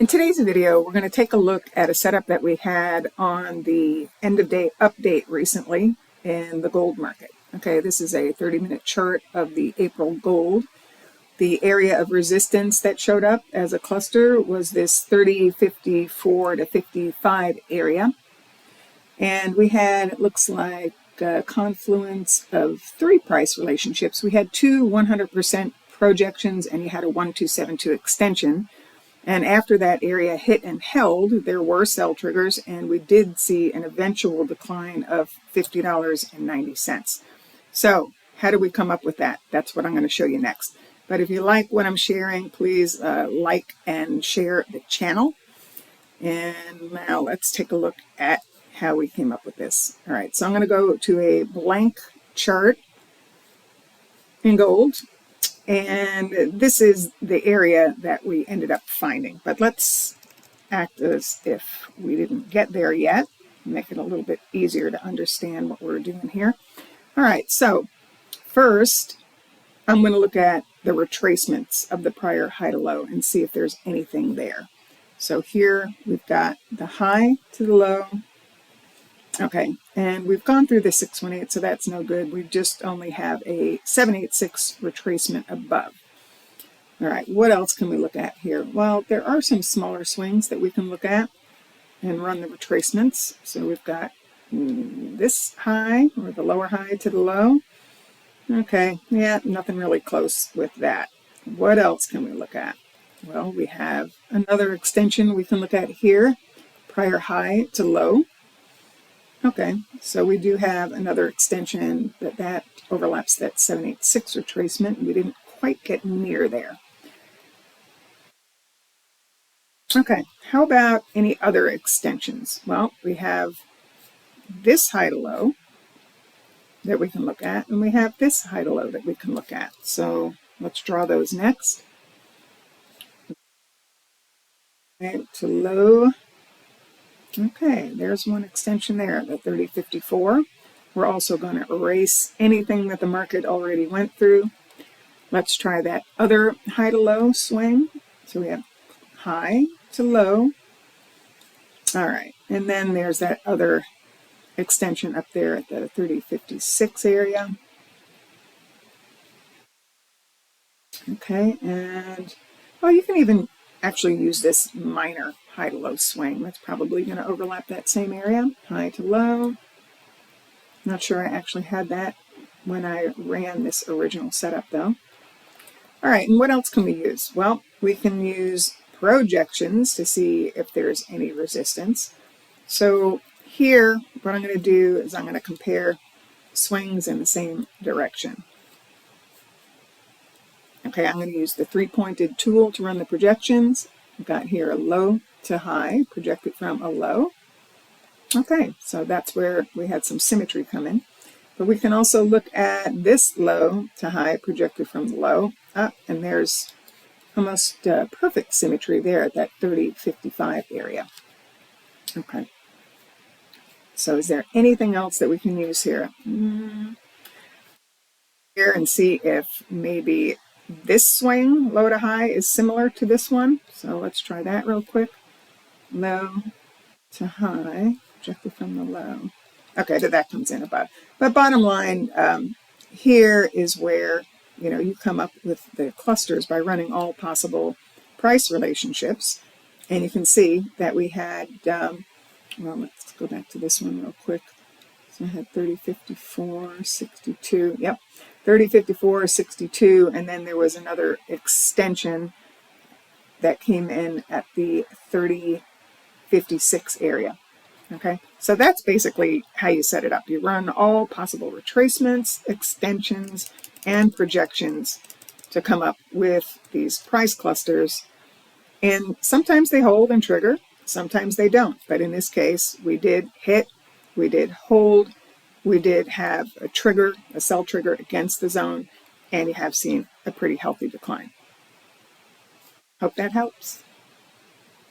In today's video, we're going to take a look at a setup that we had on the end of day update recently in the gold market. Okay, this is a 30-minute chart of the April gold. The area of resistance that showed up as a cluster was this 30.54 to 55 area. And we had, it looks like, a confluence of three price relationships. We had two 100% projections, and you had a 1272 extension. And after that area hit and held, there were sell triggers, and we did see an eventual decline of $50.90. So how do we come up with that? That's what I'm going to show you next. But if you like what I'm sharing, please like and share the channel. And now let's take a look at how we came up with this. All right, so I'm going to go to a blank chart in gold. And this is the area that we ended up finding. But let's act as if we didn't get there yet. Make it a little bit easier to understand what we're doing here. All right, so first, I'm going to look at the retracements of the prior high to low and see if there's anything there. So here we've got the high to the low. Okay, and we've gone through the 618, so that's no good. We just only have a 786 retracement above. All right, what else can we look at here? Well, there are some smaller swings that we can look at and run the retracements. So we've got this high, or the lower high to the low. Okay, yeah, nothing really close with that. What else can we look at? Well, we have another extension we can look at here, prior high to low. Okay, so we do have another extension that overlaps that 786 retracement. We didn't quite get near there. Okay, how about any other extensions? Well, we have this high to low that we can look at, and we have this high to low that we can look at. So let's draw those next. High to low. Okay, there's one extension there, the 30.54. We're also going to erase anything that the market already went through. Let's try that other high to low swing. So we have high to low. All right, and then there's that other extension up there at the 30.56 area. Okay, and well, you can even actually use this minor high to low swing. That's probably going to overlap that same area. High to low. Not sure I actually had that when I ran this original setup though. All right, and what else can we use? Well, we can use projections to see if there's any resistance. So here, what I'm going to do is I'm going to compare swings in the same direction. Okay, I'm going to use the three-pointed tool to run the projections. I've got here a low to high, projected from a low. Okay, so that's where we had some symmetry come in. But we can also look at this low to high, projected from the low. And there's almost perfect symmetry there at that 30.55 area. Okay. So is there anything else that we can use here? Here and see if maybe this swing, low to high, is similar to this one. So let's try that real quick. Low to high, projected from the low. Okay, so that comes in above. But bottom line, here is where you come up with the clusters by running all possible price relationships. And you can see that we had, well, let's go back to this one real quick. So I had 30.54, 62, yep, 30.54, 62, and then there was another extension that came in at the 30.56 area. Okay, so that's basically how you set it up. You run all possible retracements, extensions, and projections to come up with these price clusters. And sometimes they hold and trigger, sometimes they don't. But in this case, we did hit, we did hold, we did have a trigger, a sell trigger against the zone, and you have seen a pretty healthy decline. Hope that helps.